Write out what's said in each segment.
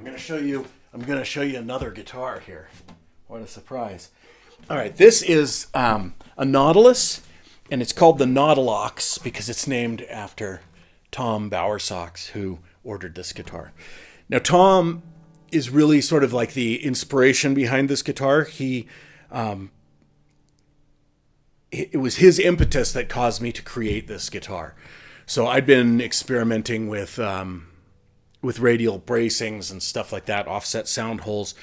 gonna show you. I'm gonna show you another guitar here. What a surprise! All right, this is a Nautilus, and it's called the Nautilox because it's named after Tom Bowersox, who ordered this guitar. Now, Tom is really sort of like the inspiration behind this guitar. It was his impetus that caused me to create this guitar. So I'd been experimenting with radial bracings and stuff like that, offset sound holes.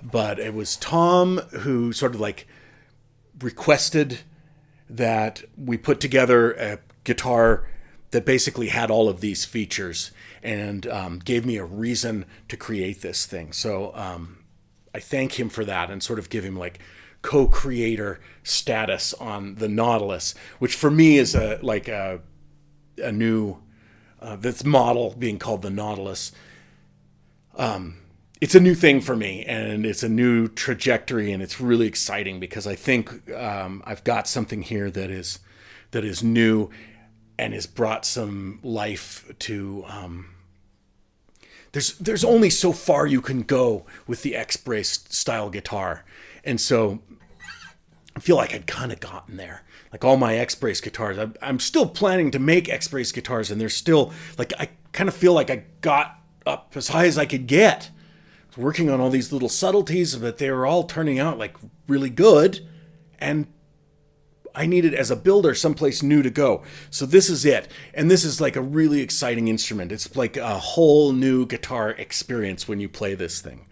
But it was Tom who sort of like requested that we put together a guitar that basically had all of these features, and gave me a reason to create this thing. So I thank him for that and sort of give him like co-creator status on the Nautilus, which for me is a new this model being called the Nautilus. It's a new thing for me, and it's a new trajectory, and it's really exciting because I think I've got something here that is new and has brought some life to. There's only so far you can go with the X-Brace style guitar, and so I feel like I'd kind of gotten there. Like all my X-Brace guitars, I'm still planning to make X-Brace guitars, and they're still like, I kind of feel like I got up as high as I could get. I was working on all these little subtleties, but they were all turning out like really good, and I needed, as a builder, someplace new to go. So this is it. And this is like a really exciting instrument. It's like a whole new guitar experience when you play this thing.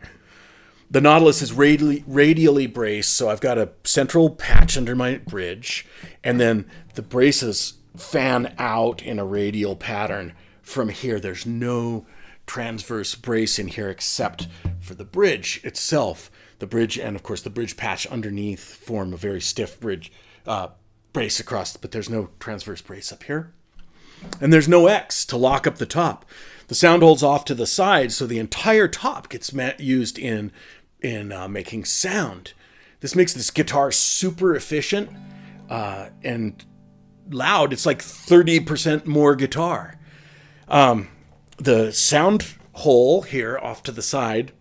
The Nautilus is radially braced, so I've got a central patch under my bridge, and then the braces fan out in a radial pattern from here. There's no transverse brace in here except for the bridge itself. The bridge and, of course, the bridge patch underneath form a very stiff bridge brace across, but there's no transverse brace up here. And there's no X to lock up the top. The sound hole's off to the side, so the entire top gets used in making sound. This makes this guitar super efficient and loud. It's like 30% more guitar. The sound hole here off to the side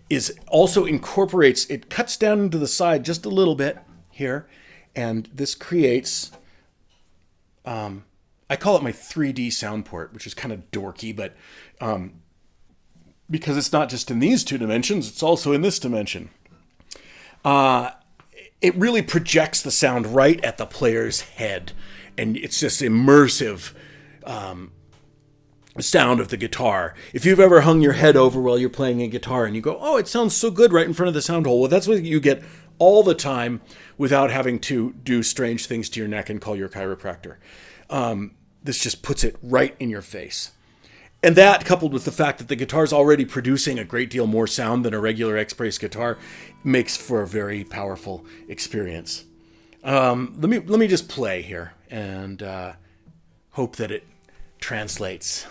is also incorporates, it cuts down into the side just a little bit here, and this creates, I call it my 3D sound port, which is kind of dorky, but because it's not just in these two dimensions, it's also in this dimension. It really projects the sound right at the player's head, and it's just immersive sound of the guitar. If you've ever hung your head over while you're playing a guitar and you go, oh, it sounds so good right in front of the sound hole, well, that's what you get all the time without having to do strange things to your neck and call your chiropractor. This just puts it right in your face. And that, coupled with the fact that the guitar is already producing a great deal more sound than a regular X-Brace guitar, makes for a very powerful experience. Let me just play here and hope that it translates.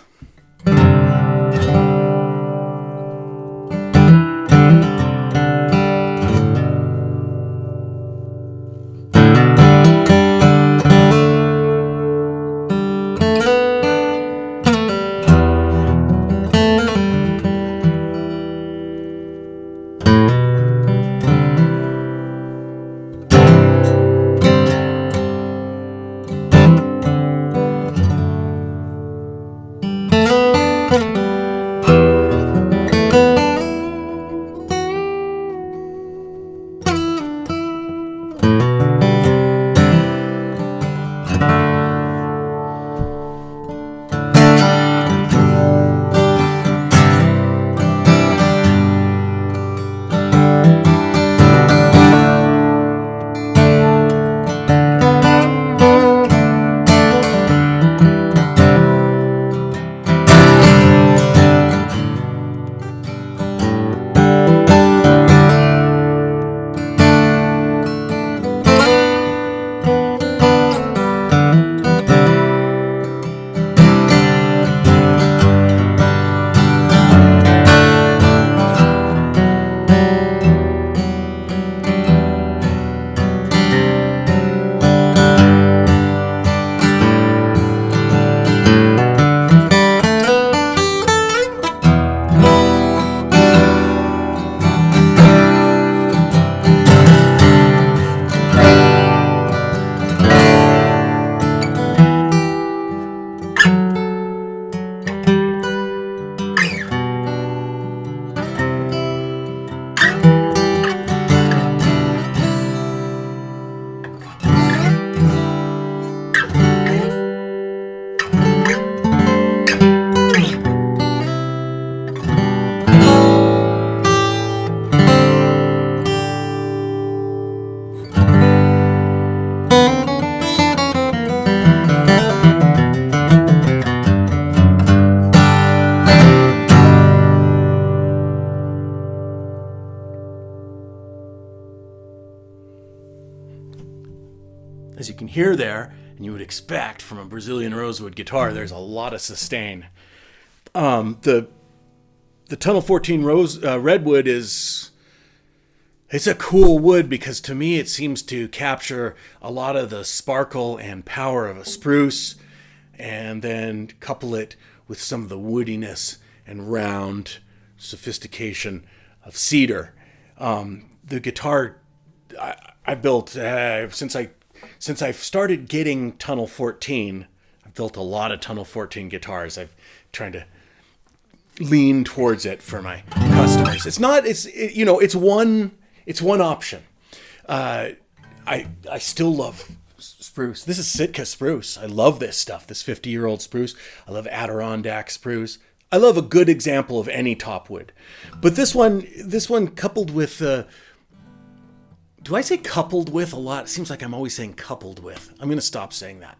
can hear there, and you would expect from a Brazilian rosewood guitar, there's a lot of sustain. The Tunnel 14 redwood it's a cool wood because to me it seems to capture a lot of the sparkle and power of a spruce, and then couple it with some of the woodiness and round sophistication of cedar. The guitar I built since I've started getting Tunnel 14, I've built a lot of Tunnel 14 guitars. I've trying to lean towards it for my customers. It's one option. I still love spruce. This is Sitka spruce. I love this stuff. This 50-year-old spruce. I love Adirondack spruce. I love a good example of any topwood. But this one coupled with, do I say coupled with a lot? It seems like I'm always saying coupled with. I'm going to stop saying that.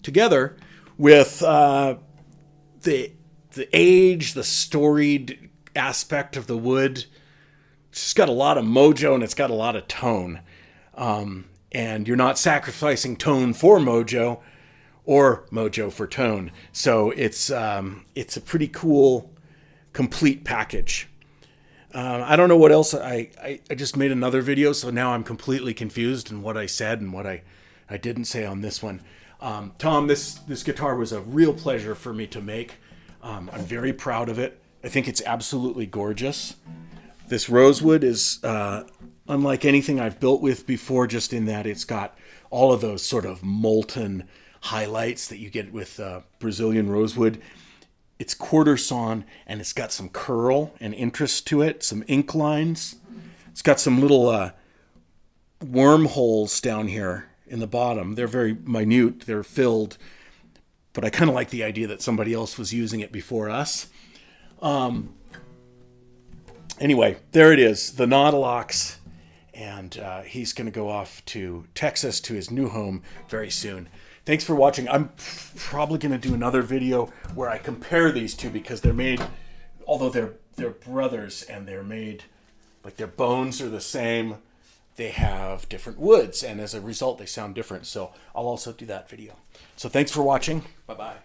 Together with the age, the storied aspect of the wood, it's just got a lot of mojo and it's got a lot of tone. And you're not sacrificing tone for mojo or mojo for tone. So it's a pretty cool, complete package. I don't know what else. I just made another video, so now I'm completely confused in what I said and what I didn't say on this one. Tom, this guitar was a real pleasure for me to make. I'm very proud of it. I think it's absolutely gorgeous. This rosewood is unlike anything I've built with before, just in that it's got all of those sort of molten highlights that you get with Brazilian rosewood. It's quarter sawn, and it's got some curl and interest to it, some ink lines. It's got some little wormholes down here in the bottom. They're very minute, they're filled, but I kind of like the idea that somebody else was using it before us. Anyway, there it is, the Nautilox, and he's going to go off to Texas to his new home very soon. Thanks for watching. I'm probably going to do another video where I compare these two because they're made, although they're brothers and they're made, like their bones are the same, they have different woods, and as a result they sound different. So I'll also do that video. So thanks for watching. Bye-bye.